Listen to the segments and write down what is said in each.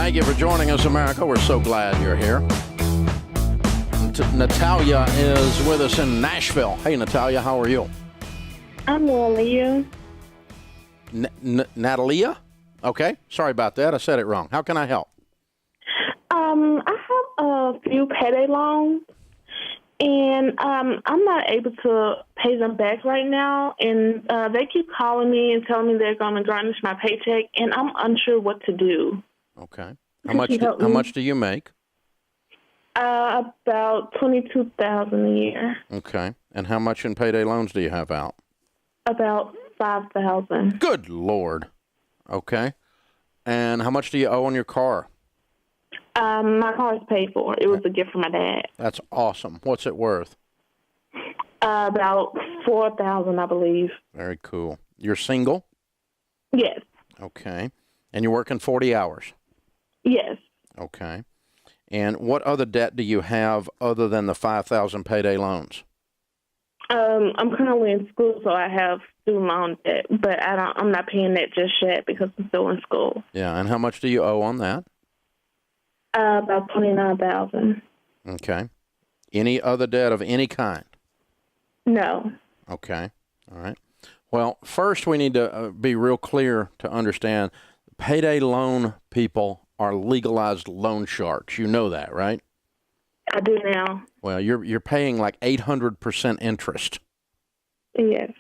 Thank you for joining us, America. We're so glad you're here. Natalia is with us in Nashville. Hey, Natalia, how are you? I'm well, you. Natalia? Okay, sorry about that. I said it wrong. How can I help? I have a few payday loans, and I'm not able to pay them back right now. And they keep calling me and telling me they're going to garnish my paycheck, and I'm unsure what to do. Okay. How much do you make? About $22,000 a year. Okay. And how much in payday loans do you have out? About $5,000. Good Lord. Okay. And how much do you owe on your car? My car is paid for. It was a gift from my dad. That's awesome. What's it worth? About $4,000, I believe. Very cool. You're single? Yes. Okay. And you're working 40 hours? Yes. Okay. And what other debt do you have other than the 5,000 payday loans? I'm currently in school, so I have student loan debt, but I'm not paying that just yet because I'm still in school. Yeah, and how much do you owe on that? About $29,000. Okay. Any other debt of any kind? No. Okay. All right. Well, first we need to be real clear to understand payday loan people are legalized loan sharks. You know that, right? I do now. Well, you're paying like 800% interest. Yes.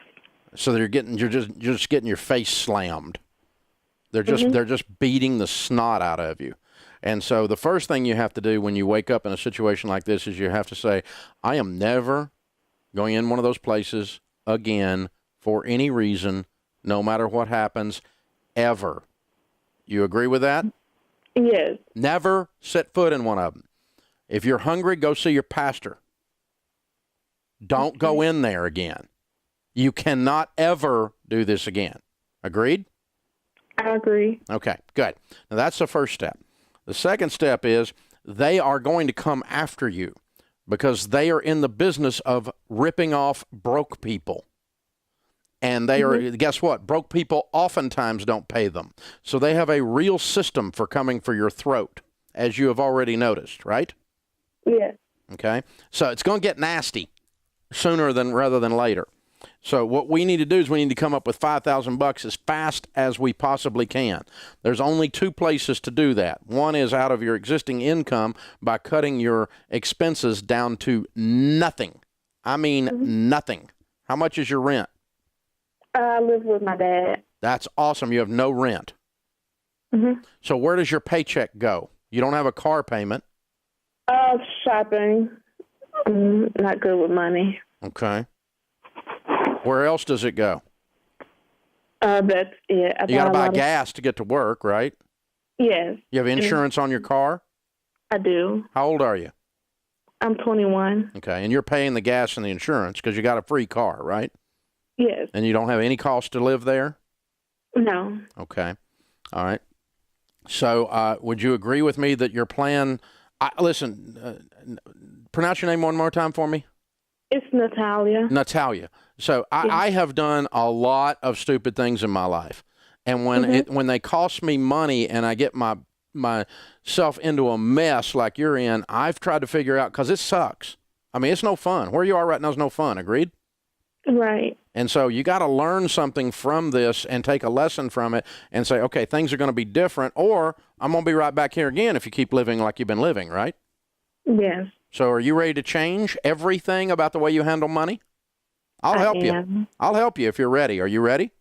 So you're just getting your face slammed. They're just beating the snot out of you. And so the first thing you have to do when you wake up in a situation like this is you have to say, I am never going in one of those places again for any reason, no matter what happens, ever. You agree with that? Yes. Never set foot in one of them. If you're hungry, go see your pastor. Don't go in there again. You cannot ever do this again. Agreed? I agree. Okay, good. Now, that's the first step. The second step is they are going to come after you because they are in the business of ripping off broke people. And they are, guess what? Broke people oftentimes don't pay them. So they have a real system for coming for your throat, as you have already noticed, right? Yes. Okay. So it's going to get nasty sooner rather than later. So what we need to do is we need to come up with $5,000 as fast as we possibly can. There's only two places to do that. One is out of your existing income by cutting your expenses down to nothing. I mean nothing. How much is your rent? I live with my dad. That's awesome. You have no rent. So where does your paycheck go? You don't have a car payment. Shopping. Not good with money. Okay. Where else does it go? That's it. You got to buy gas to get to work, right? Yes. You have insurance on your car? I do. How old are you? I'm 21. Okay, and you're paying the gas and the insurance because you got a free car, right? Yes. And you don't have any cost to live there? No. Okay. All right. So would you agree with me that your plan... listen, pronounce your name one more time for me. It's Natalia. Natalia. So I have done a lot of stupid things in my life. And when they cost me money and I get myself into a mess like you're in, I've tried to figure out, because it sucks. I mean, it's no fun. Where you are right now is no fun. Agreed? Right. And so you got to learn something from this and take a lesson from it and say, okay, things are going to be different, or I'm going to be right back here again if you keep living like you've been living, right? Yes. So are you ready to change everything about the way you handle money? I'll help you. I'll help you if you're ready. Are you ready?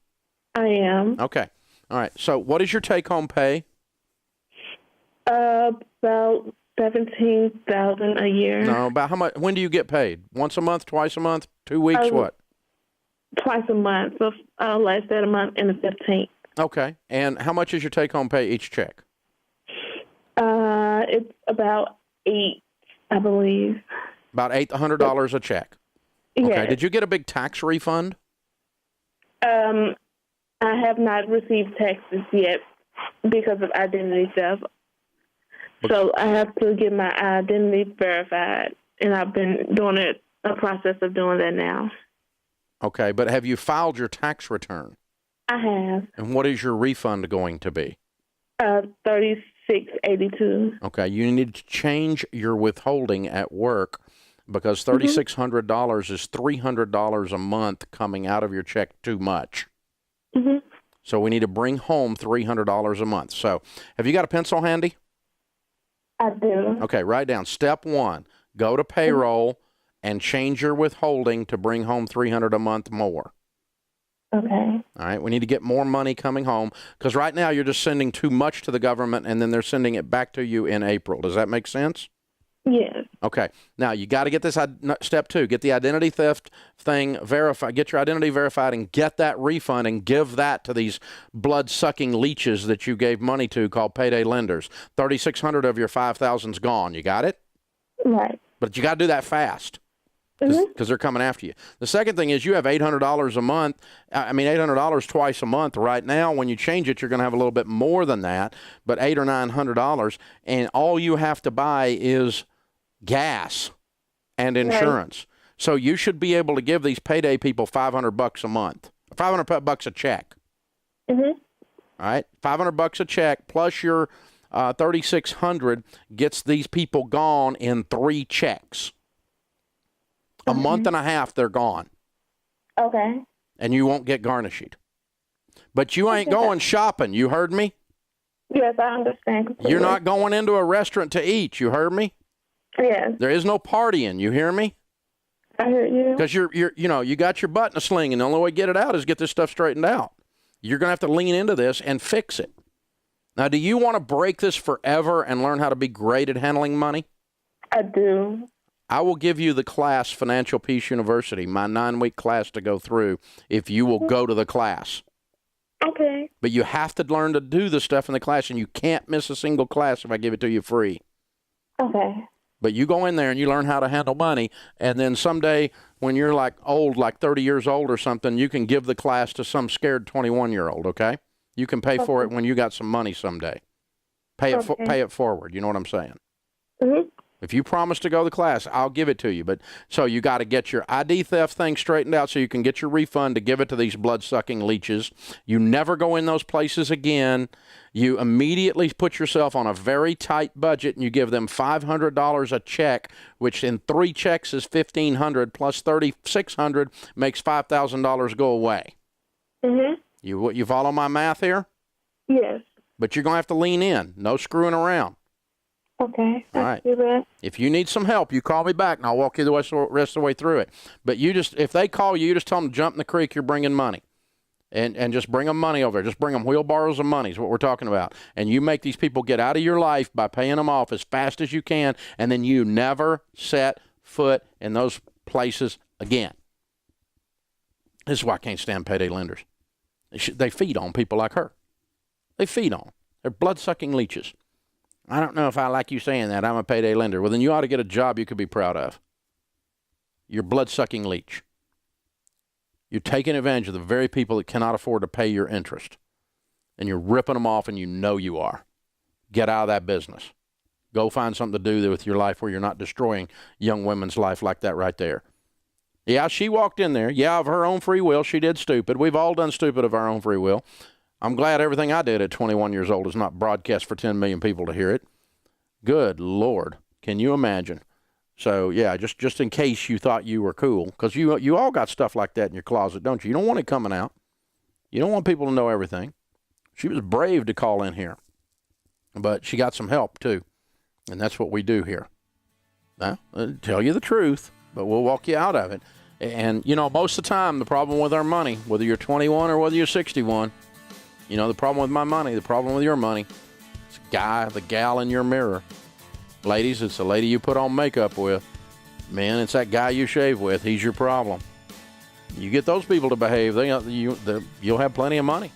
I am. Okay. All right. So what is your take-home pay? About $17,000 a year. No, about how much? When do you get paid? Once a month, twice a month, 2 weeks, what? Twice a month. So last day of the month and the 15th. Okay. And how much is your take-home pay each check? It's about $8, I believe. About $800 a check. Okay. Yes. Did you get a big tax refund? I have not received taxes yet because of identity theft. So I have to get my identity verified, and I've been doing a process of doing that now. Okay, but have you filed your tax return? I have. And what is your refund going to be? $36 $3,682. Okay, you need to change your withholding at work because $3,600 is $300 a month coming out of your check too much. So we need to bring home $300 a month. So have you got a pencil handy? I do. Okay, write down step 1. Go to payroll and change your withholding to bring home $300 a month more. Okay. All right, we need to get more money coming home because right now you're just sending too much to the government and then they're sending it back to you in April. Does that make sense? Yes. Okay. Now you got to get this step 2. Get the identity theft thing verified. Get your identity verified and get that refund and give that to these blood-sucking leeches that you gave money to called payday lenders. $3,600 of your $5,000's gone. You got it? Right. But you got to do that fast because they're coming after you. The second thing is you have $800 a month. $800 twice a month right now. When you change it, you're going to have a little bit more than that, but $800 or $900, and all you have to buy is gas and insurance. Right. So you should be able to give these payday people $500 a month, $500 a check. All right, $500 a check plus your $3,600 gets these people gone in 3 checks. A month and a half, they're gone. Okay. And you won't get garnished. But you ain't going shopping. You heard me? Yes, I understand completely. You're not going into a restaurant to eat. You heard me? Yes. There is no partying. You hear me? I heard you. Because you got your butt in a sling, and the only way to get it out is get this stuff straightened out. You're going to have to lean into this and fix it. Now, do you want to break this forever and learn how to be great at handling money? I do. I will give you the class, Financial Peace University, my 9-week class to go through if you will go to the class. Okay. But you have to learn to do the stuff in the class, and you can't miss a single class if I give it to you free. Okay. But you go in there and you learn how to handle money, and then someday when you're like 30 years old or something, you can give the class to some scared 21-year-old, okay? You can pay for it when you got some money someday. Pay it forward, you know what I'm saying? If you promise to go to the class, I'll give it to you. But so you got to get your ID theft thing straightened out so you can get your refund to give it to these blood-sucking leeches. You never go in those places again. You immediately put yourself on a very tight budget, and you give them $500 a check, which in 3 checks is $1,500 plus $3,600 makes $5,000 go away. You follow my math here? Yes. But you're going to have to lean in. No screwing around. Okay. All right. If you need some help, you call me back, and I'll walk you the rest of the way through it. But if they call you, you just tell them to jump in the creek, you're bringing money. And just bring them money over there. Just bring them wheelbarrows of money is what we're talking about. And you make these people get out of your life by paying them off as fast as you can, and then you never set foot in those places again. This is why I can't stand payday lenders. They feed on people like her. They feed on. They're blood-sucking leeches. I don't know if I like you saying that. I'm a payday lender. Well, then you ought to get a job you could be proud of. You're blood-sucking leech. You're taking advantage of the very people that cannot afford to pay your interest. And you're ripping them off, and you know you are. Get out of that business. Go find something to do with your life where you're not destroying young women's life like that right there. Yeah, she walked in there. Yeah, of her own free will, she did stupid. We've all done stupid of our own free will. I'm glad everything I did at 21 years old is not broadcast for 10 million people to hear it. Good Lord. Can you imagine? So, yeah, just in case you thought you were cool, because you all got stuff like that in your closet, don't you? You don't want it coming out. You don't want people to know everything. She was brave to call in here, but she got some help, too, and that's what we do here. Now, I'll tell you the truth, but we'll walk you out of it. And, most of the time, the problem with our money, whether you're 21 or whether you're 61, the problem with my money, the problem with your money, it's the gal in your mirror. Ladies, it's the lady you put on makeup with. Men, it's that guy you shave with. He's your problem. You get those people to behave, you'll have plenty of money.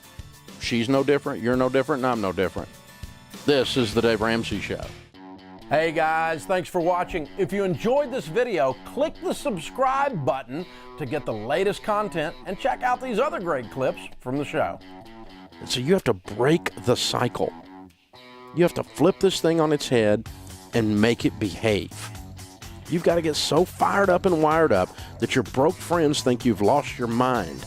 She's no different, you're no different, and I'm no different. This is the Dave Ramsey Show. Hey guys, thanks for watching. If you enjoyed this video, click the subscribe button to get the latest content and check out these other great clips from the show. So you have to break the cycle. You have to flip this thing on its head and make it behave. You've got to get so fired up and wired up that your broke friends think you've lost your mind.